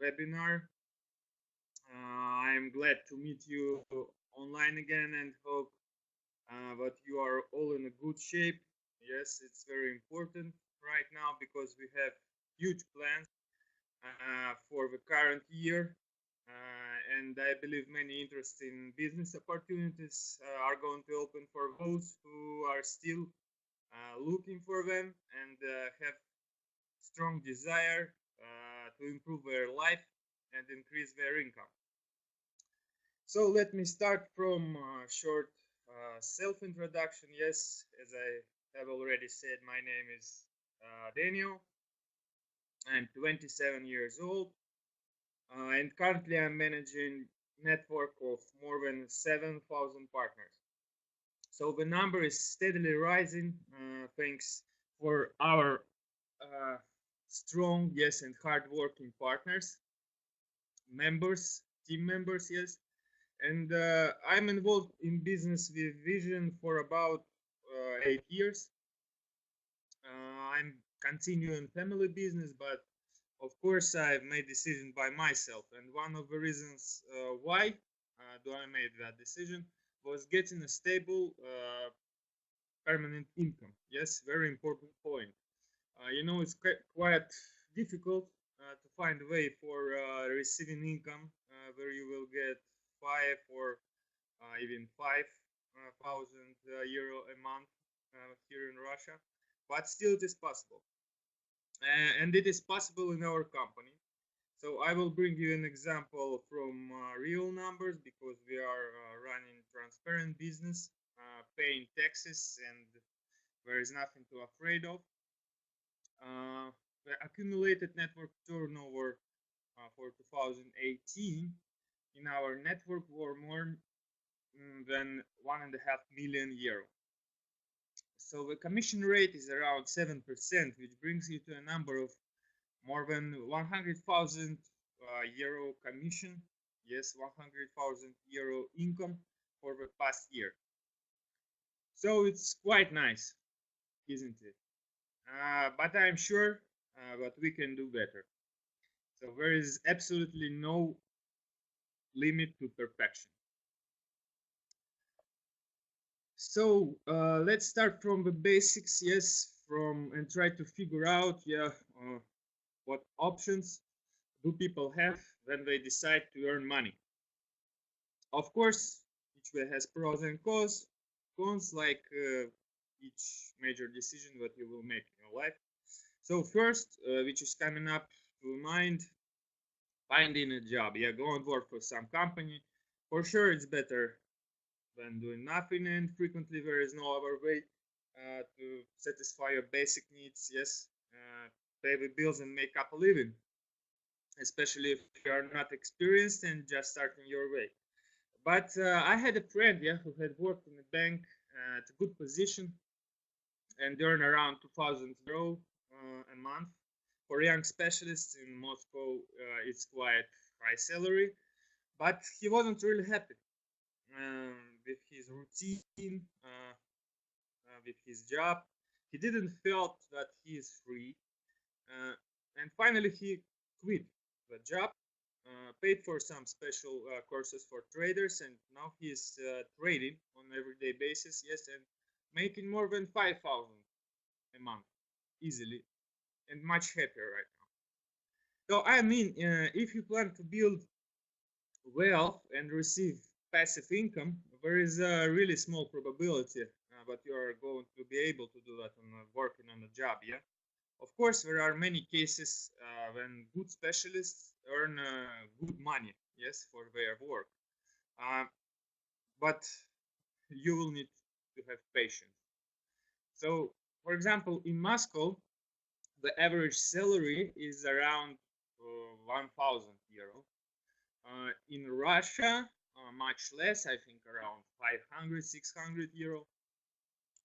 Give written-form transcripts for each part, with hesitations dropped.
webinar. I'm glad to meet you online again and hope that you are all in a good shape. Yes, it's very important right now because we have huge plans for the current year. And I believe many interesting business opportunities are going to open for those who are still looking for them and have strong desire to improve their life and increase their income. So let me start from a short self-introduction. Yes, as I have already said, my name is Daniel. I'm 27 years old, and currently I'm managing network of more than 7,000 partners. So the number is steadily rising thanks for our strong, yes, and hardworking partners, members, team members, yes. And I'm involved in business with vision for about 8 years. I'm continuing family business, but of course I've made decision by myself. And one of the reasons why do I made that decision was getting a stable permanent income. Yes, very important point. It's quite difficult to find a way for receiving income where you will get 5 or even 5,000 euro a month here in Russia, but still it is possible, and it is possible in our company. So I will bring you an example from real numbers because we are running transparent business, paying taxes, and there is nothing to afraid of. The accumulated network turnover for 2018 in our network were more than 1.5 million euro. So the commission rate is around 7%, which brings you to a number of more than 100,000 euro commission. Yes, 100,000 euro income for the past year. So it's quite nice, isn't it? But I'm sure that we can do better. So there is absolutely no limit to perfection. So let's start from the basics, yes, and try to figure out, what options do people have when they decide to earn money. Of course, each way has pros and cons, like each major decision that you will make in your life. So first, which is coming up to mind, finding a job. Yeah, go and work for some company. For sure, it's better than doing nothing, and frequently there is no other way to satisfy your basic needs. Yes, pay the bills and make up a living, especially if you are not experienced and just starting your way. But I had a friend, yeah, who had worked in a bank at a good position and earned around 2,000 euro a month. For young specialists in Moscow, it's quite high salary, but he wasn't really happy with his routine, with his job. He didn't feel that he is free, and finally he quit the job, paid for some special courses for traders, and now he is trading on an everyday basis. Yes, and making more than 5,000 a month easily, and much happier right now. So I mean, if you plan to build wealth and receive passive income, there is a really small probability that you are going to be able to do that on working on a job. Yeah, of course there are many cases when good specialists earn good money, yes, for their work, but you will need to have patience. So for example, in Moscow the average salary is around 1,000 euro. In Russia, much less, I think around 500, 600 euro.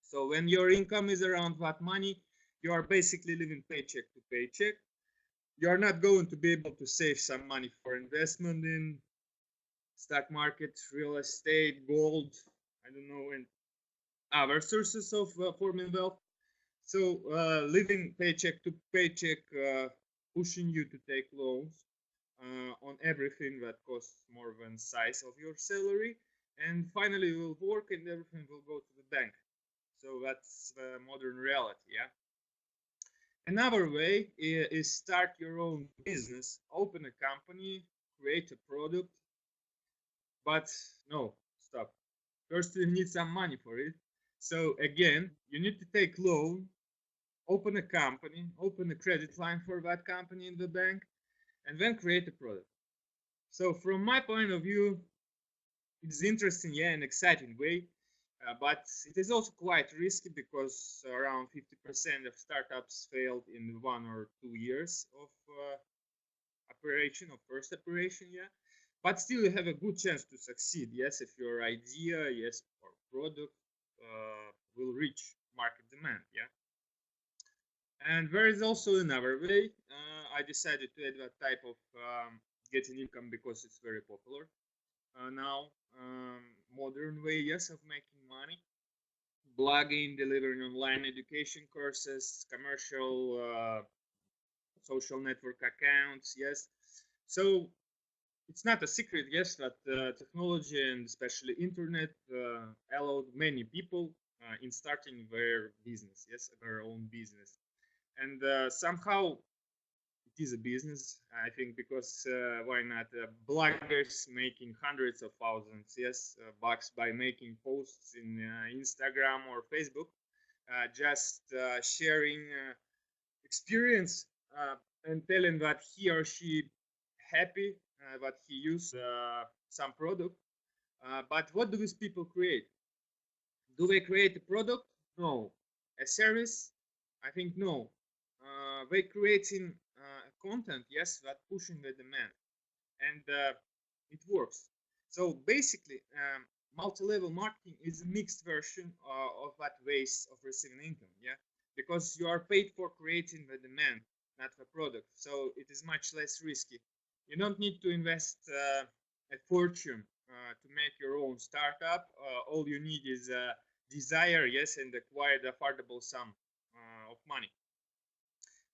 So when your income is around that money, you are basically living paycheck to paycheck. You are not going to be able to save some money for investment in stock market, real estate, gold, I don't know, and other sources of forming wealth. So living paycheck to paycheck, pushing you to take loans, on everything that costs more than size of your salary, and finally you will work and everything will go to the bank. So that's the modern reality. Yeah. Another way is start your own business, open a company, create a product. But no, stop. First, you need some money for it. So again, you need to take loan, open a company, open a credit line for that company in the bank, and then create a product. So from my point of view, it's interesting, yeah, and exciting way, but it is also quite risky because around 50% of startups failed in 1 or 2 years of operation, of first operation, yeah. But still, you have a good chance to succeed, yes, if your idea, yes, or product will reach market demand, yeah. And there is also another way. I decided to add that type of getting income because it's very popular now. Modern way, yes, of making money. Blogging, delivering online education courses, commercial social network accounts, yes. So it's not a secret, yes, that technology and especially internet allowed many people in starting their business, yes, their own business. And somehow it is a business, I think, because why not? Bloggers making hundreds of thousands, yes, bucks by making posts in Instagram or Facebook, just sharing experience and telling that he or she happy that he used some product. But what do these people create? Do they create a product? No. A service? I think no. They creating content, yes, that pushing the demand, and it works. So basically, multi-level marketing is a mixed version of that ways of receiving income, yeah, because you are paid for creating the demand, not the product. So it is much less risky. You don't need to invest a fortune to make your own startup. All you need is desire, yes, and acquired affordable sum of money.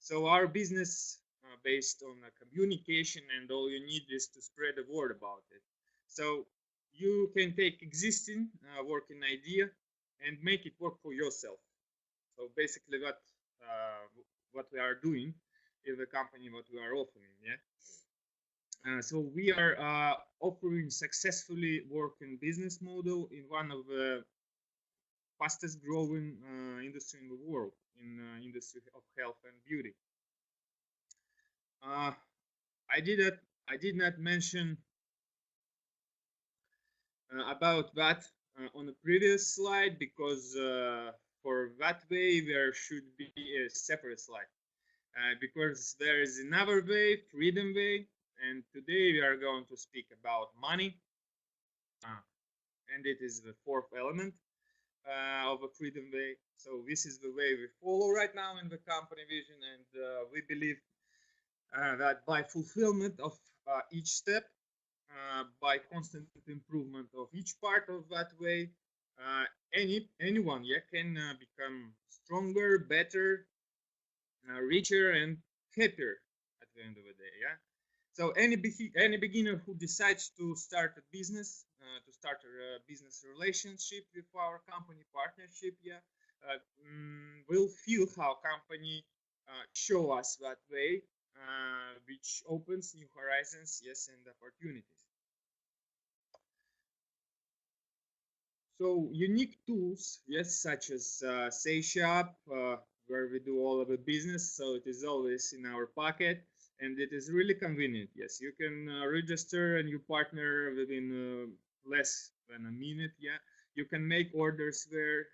So our business based on communication, and all you need is to spread the word about it. So you can take existing working idea and make it work for yourself. So basically, what we are doing is the company what we are offering. Yeah. So we are offering successfully working business model in one of the fastest growing industry in the world, in industry of health and beauty. I did not mention about that on the previous slide because for that way there should be a separate slide because there is another way, freedom way, and today we are going to speak about money, and it is the fourth element of a freedom way. So this is the way we follow right now in the company vision, and we believe that by fulfillment of each step, by constant improvement of each part of that way, anyone, yeah, can become stronger, better, richer, and happier at the end of the day. Yeah. So any beginner who decides to start a business, to start a business relationship with our company partnership, yeah, will feel how company show us that way, which opens new horizons, yes, and opportunities. So unique tools, yes, such as Say Shop, where we do all of the business. So it is always in our pocket, and it is really convenient. Yes, you can register a new partner within less than a minute. Yeah, you can make orders there,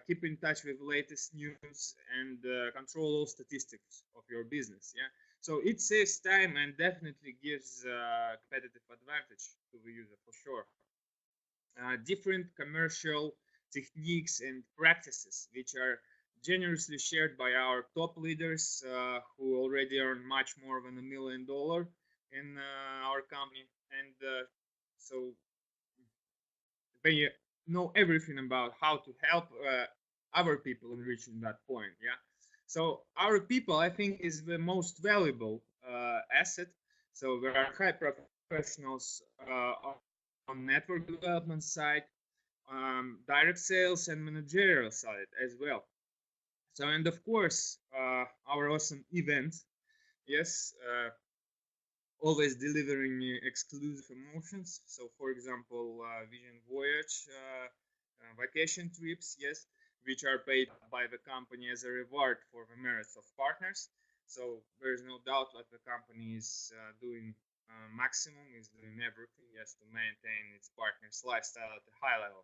keep in touch with latest news, and control all statistics of your business. Yeah, so it saves time and definitely gives competitive advantage to the user for sure. Different commercial techniques and practices, which are generously shared by our top leaders who already earn much more than $1 million in our company. And so they know everything about how to help other people in reaching that point. Yeah. So our people, I think, is the most valuable asset So there are high professionals on network development side, direct sales and managerial side as well. So, and of course, our awesome events, yes, always delivering exclusive emotions. So, for example, Vision Voyage, vacation trips, yes, which are paid by the company as a reward for the merits of partners. So there is no doubt that the company is doing maximum, is doing everything, yes, to maintain its partners' lifestyle at a high level.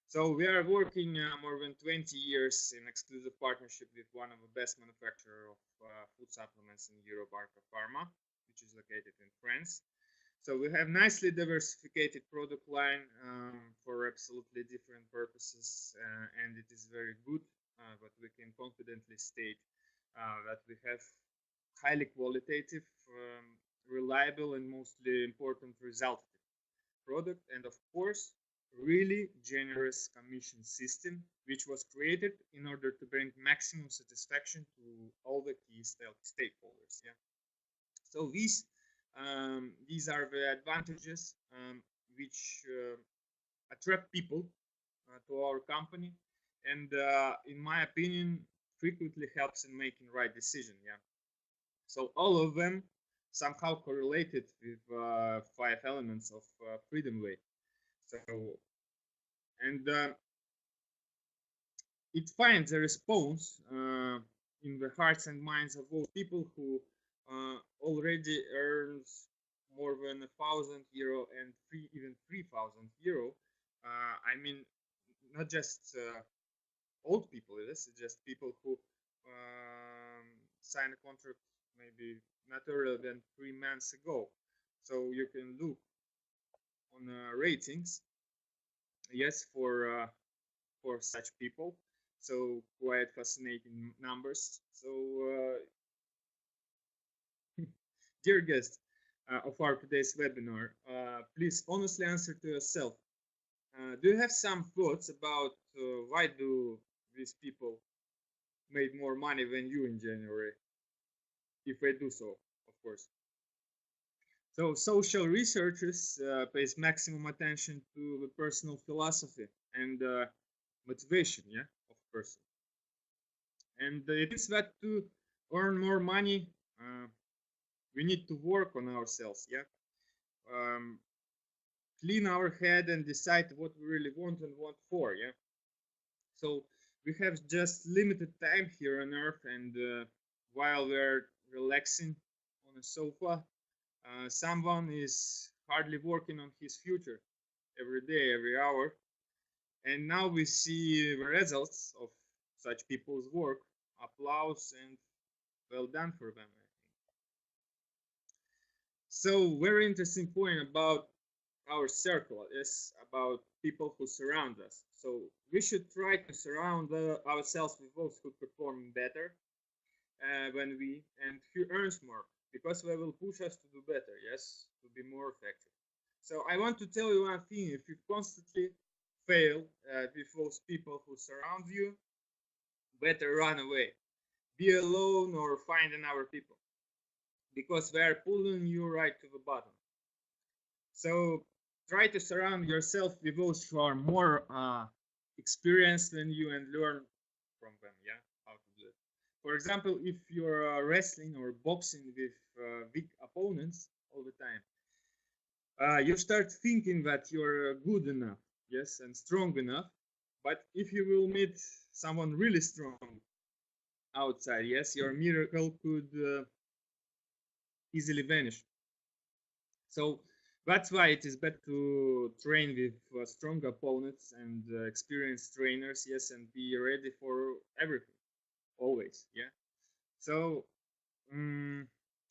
So we are working more than 20 years in exclusive partnership with one of the best manufacturer of food supplements in Europe, Arca Pharma, which is located in France. So we have nicely diversified product line for absolutely different purposes, and it is very good. But we can confidently state that we have highly qualitative, reliable, and mostly important resultative product, and of course, really generous commission system, which was created in order to bring maximum satisfaction to all the key stakeholders. Yeah. So these are the advantages which attract people to our company, and in my opinion, frequently helps in making right decision. Yeah. So all of them somehow correlated with 5 elements of freedom way. So and it finds a response in the hearts and minds of those people who already earns more than €1,000 and even €3,000. I mean, not just old people. It's just people who signed a contract maybe not earlier than 3 months ago. So you can look on ratings, yes, for such people. So quite fascinating numbers. So dear guest of our today's webinar, please honestly answer to yourself. Do you have some thoughts about why do these people made more money than you in January? If they do so, of course. So social researchers pays maximum attention to the personal philosophy and motivation, yeah, of person. And it is that to earn more money, we need to work on ourselves, yeah. Clean our head and decide what we really want and what for, yeah. So we have just limited time here on earth, and while we're relaxing on a sofa, someone is hardly working on his future every day, every hour. And now we see the results of such people's work. Applause and well done for them, I think. So very interesting point about our circle is about people who surround us. So we should try to surround ourselves with those who perform better when we and who earns more, because they will push us to do better, yes, to be more effective. So I want to tell you one thing: if you constantly fail with those people who surround you, better run away, be alone, or find another people, because they are pulling you right to the bottom. So try to surround yourself with those who are more experienced than you and learn from them, yeah, how to do it. For example, if you're wrestling or boxing with big opponents all the time, you start thinking that you're good enough, yes, and strong enough. But if you will meet someone really strong outside, yes, your miracle could easily vanish. So that's why it is better to train with strong opponents and experienced trainers, yes, and be ready for everything, always, yeah. So in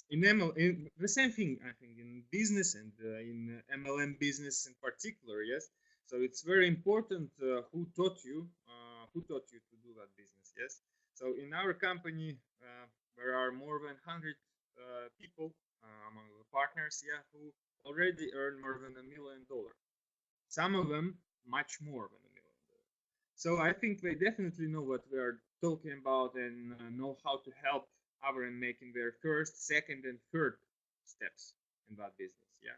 the same thing, I think, in business and in MLM business in particular, yes. So it's very important who taught you to do that business, yes. So in our company, there are more than 100 people among the partners, yeah, who already earn more than $1 million. Some of them much more than $1 million. So I think they definitely know what we are talking about and know how to help other in making their first, second, and third steps in that business. Yeah.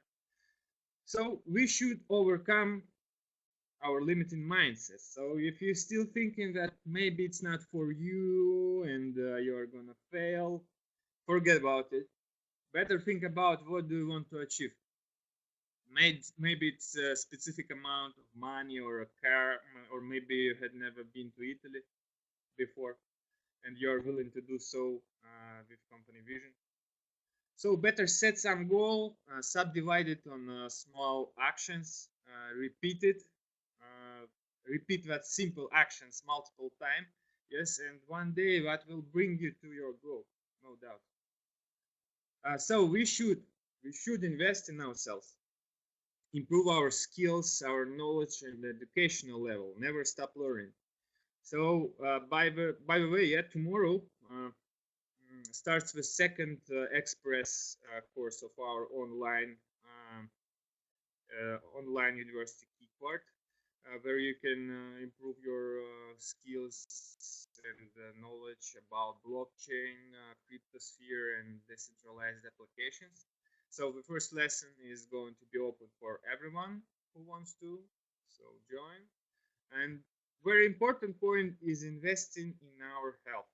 So we should overcome our limiting mindset. So if you're still thinking that maybe it's not for you and you're gonna fail, forget about it. Better think about what do you want to achieve. Maybe it's a specific amount of money or a car, or maybe you had never been to Italy before and you're willing to do so with company vision. So better set some goal, subdivide it on small actions, repeat it, repeat that simple actions multiple times. Yes, and one day that will bring you to your goal, no doubt. So we should invest in ourselves, improve our skills, our knowledge, and educational level. Never stop learning. So by the way, yeah, tomorrow starts the second express course of our online university key part, where you can improve your skills and knowledge about blockchain, cryptosphere, and decentralized applications. So the first lesson is going to be open for everyone who wants to, so join. And very important point is investing in our health,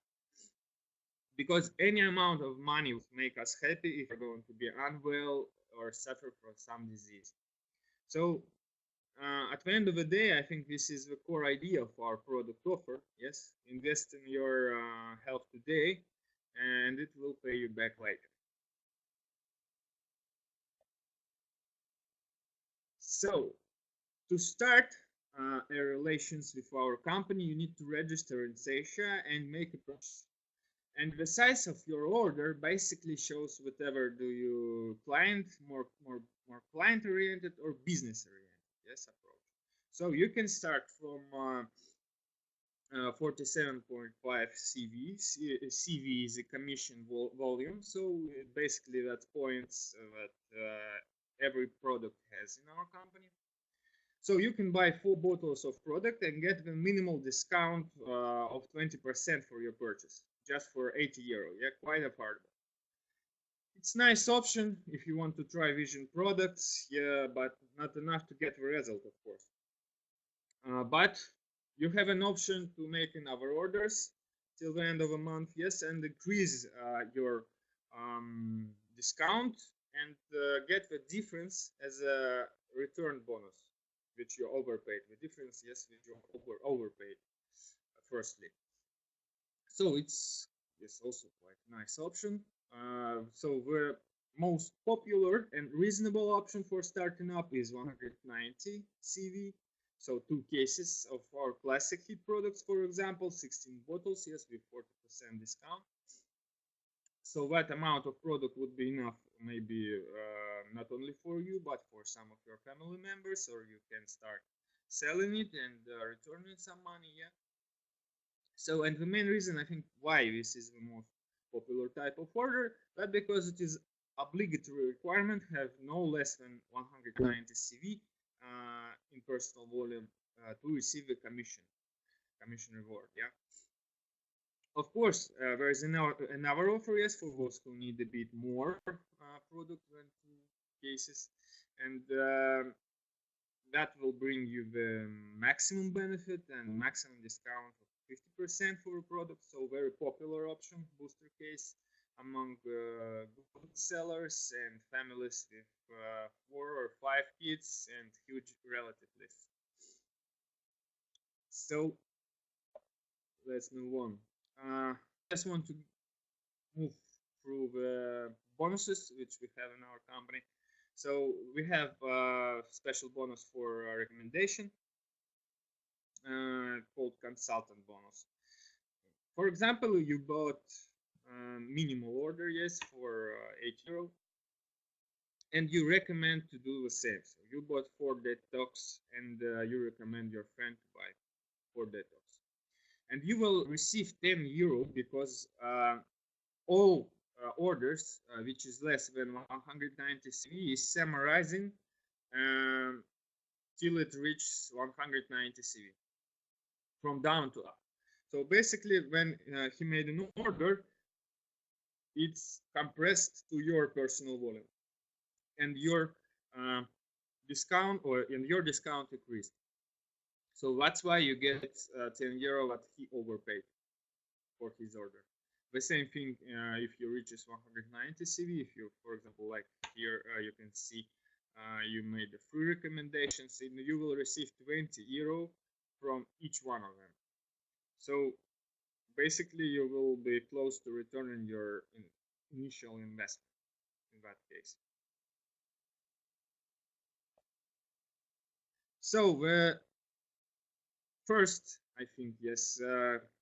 because any amount of money will make us happy if we're going to be unwell or suffer from some disease. So at the end of the day, I think this is the core idea of our product offer. Yes, invest in your health today, and it will pay you back later. So to start a relations with our company, you need to register in Sasha and make a purchase. And the size of your order basically shows whatever do you client more client oriented or business oriented, yes, approach. So you can start from 47.5 CV. CV is a commission volume, so basically that's points that every product has in our company. So you can buy 4 bottles of product and get the minimal discount of 20% for your purchase, just for 80 euro. Yeah, quite affordable. It's a nice option if you want to try vision products, yeah, but not enough to get the result, of course. But you have an option to make another orders till the end of the month, yes, and increase your discount and get the difference as a return bonus, which you overpaid. The difference, yes, which you overpaid firstly. So it's also quite a nice option. So the most popular and reasonable option for starting up is 190 CV. So 2 cases of our classic heat products, for example, 16 bottles, yes, with 40% discount. So that amount of product would be enough, maybe not only for you, but for some of your family members, or you can start selling it and returning some money, yeah. So, and the main reason I think why this is the most popular type of order, that because it is obligatory requirement have no less than 190 CV in personal volume to receive the commission reward, yeah. Of course, there is another offer, yes, for those who need a bit more product than 2 cases, and that will bring you the maximum benefit and maximum discount of 50% for a product. So very popular option, booster case among good sellers and families with 4 or 5 kids and huge relative list. So let's move on. Just want to move through the bonuses which we have in our company. So we have a special bonus for recommendation called consultant bonus. For example, you bought minimal order, yes, for 8 euro, and you recommend to do the same. So you bought 4 detox and you recommend your friend to buy 4 detox. And you will receive 10 euro because all orders which is less than 190 CV is summarizing till it reaches 190 CV from down to up. So basically when he made an order, it's compressed to your personal volume, and your discount increased. So that's why you get 10 euro that he overpaid for his order. The same thing if you reaches 190 CV. If you, for example, like here, you can see you made the 3 recommendations, and you will receive 20 euro from each one of them. So basically, you will be close to returning your initial investment in that case. So the first, I think, yes,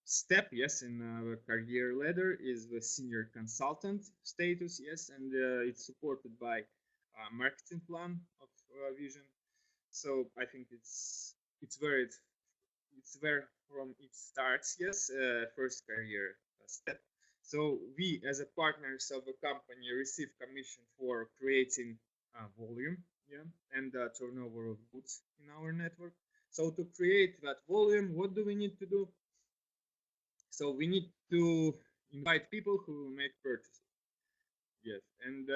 step, yes, in the career ladder is the senior consultant status, yes, and it's supported by a marketing plan of Vision. So I think it's where from it starts, yes, first career step. So we, as a partners of the company, receive commission for creating volume, yeah, and turnover of goods in our network. So to create that volume, what do we need to do? So we need to invite people who will make purchases, yes, and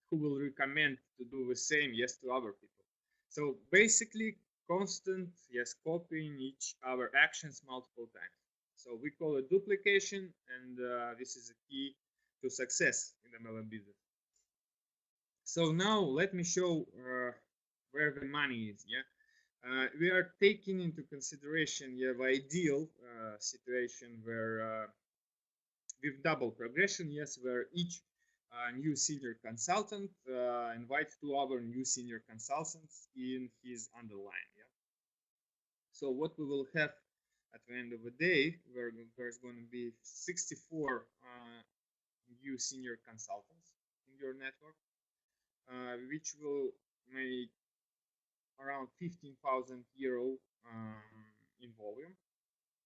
who will recommend to do the same, yes, to other people. So basically, constant, yes, copying each other actions multiple times. So we call it duplication, and this is a key to success in the MLM business. So now let me show where the money is. Yeah, we are taking into consideration, yeah, the ideal situation where with double progression, yes, where each new senior consultant invites 2 other new senior consultants in his underline. Yeah. So what we will have at the end of the day, there's going to be 64 new senior consultants in your network, which will make around 15,000 euro in volume,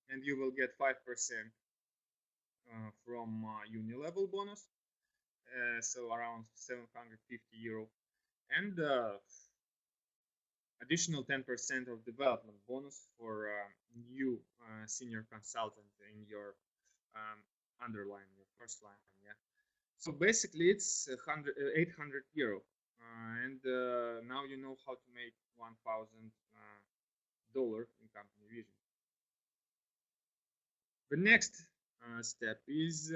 and you will get 5% from uni-level bonus, so around 750 euro, and additional 10% of development bonus for new senior consultant in your underline, your first line. Yeah. So basically, it's 800 euro, and now you know how to make $1,000 in company vision. The next step is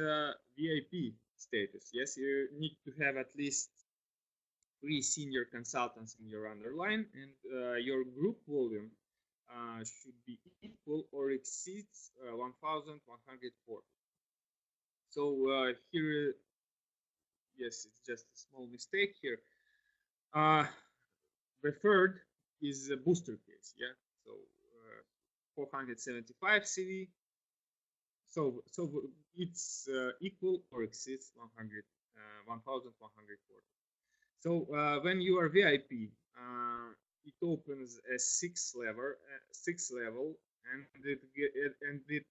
VIP status. Yes, you need to have at least 3 senior consultants in your underline, and your group volume should be equal or exceeds 1,140. So here, yes, it's just a small mistake here. The third is a booster case. Yeah, so 475 CV. So it's equal or exceeds 1,140. So when you are VIP, it opens a 6 level, and it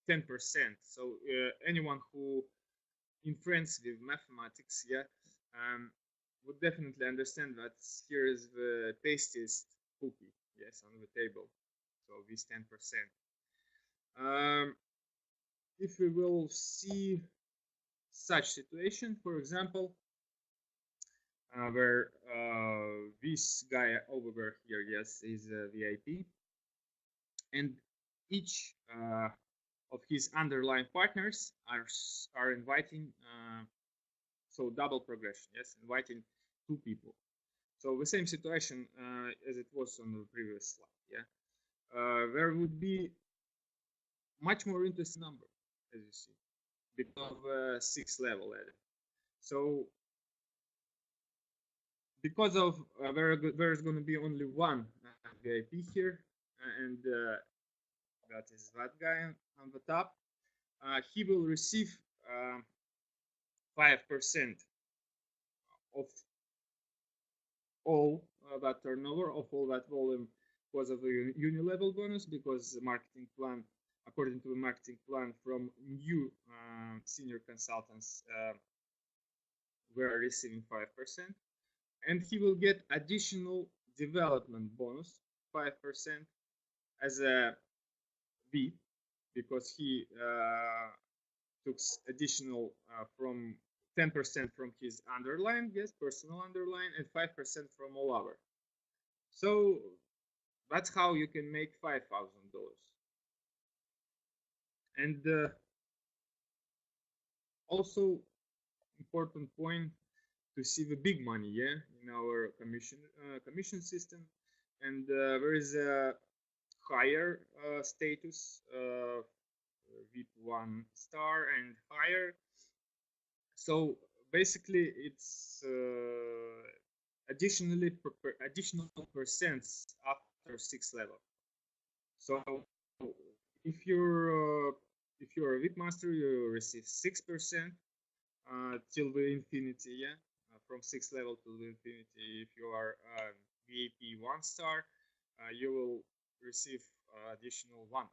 10%. So anyone who in friends with mathematics, yeah, would definitely understand that here is the tastiest cookie, yes, on the table. So this 10%. If we will see such situation, for example, where this guy over here, yes, is a VIP, and each of his underlying partners are inviting, so double progression, yes, inviting 2 people. So the same situation as it was on the previous slide. Yeah, there would be much more interesting number, as you see, because of 6 level added. So because of there's going to be only one VIP here, and that is that guy on the top, he will receive 5% of all that turnover, of all that volume, because of the uni-level bonus, because the marketing plan, according to the marketing plan from new senior consultants, we're receiving 5%. And he will get additional development bonus 5% as a VIP, because he took additional from 10% from his underline, yes, personal underline, and 5% from all other. So that's how you can make $5,000. And also important point to see the big money, yeah, in our commission system. And there is a higher status, VIP 1 star and higher. So basically, it's additional percents after 6th level. So if you're a VIP master, you receive 6% till the infinity, yeah, from 6th level to the infinity. If you are VIP 1 star, you will receive additional 1%.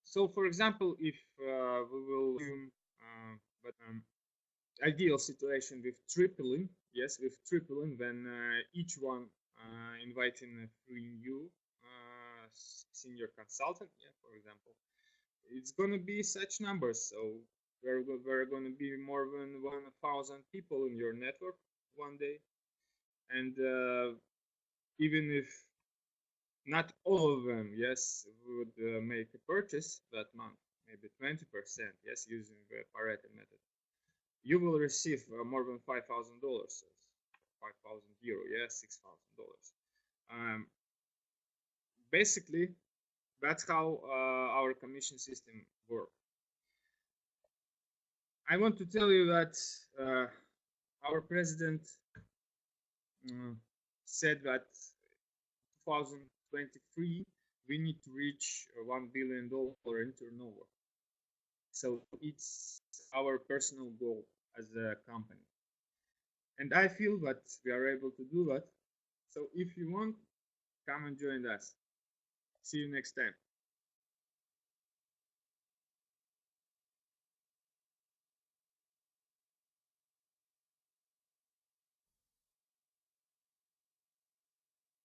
So, for example, if we will assume, but ideal situation with tripling, yes, with tripling, then each one inviting a free new senior consultant, yeah, for example, it's gonna be such numbers. So there are gonna be more than 1,000 people in your network one day, and even if not all of them, yes, would make a purchase that month, maybe 20%, yes, using the Pareto method, you will receive more than $5,000, €5,000, yeah, $6,000. Basically, that's how our commission system works. I want to tell you that our president said that 2023 we need to reach $1 billion in turnover. So it's our personal goal as a company. And I feel that we are able to do that. So if you want, come and join us. See you next time.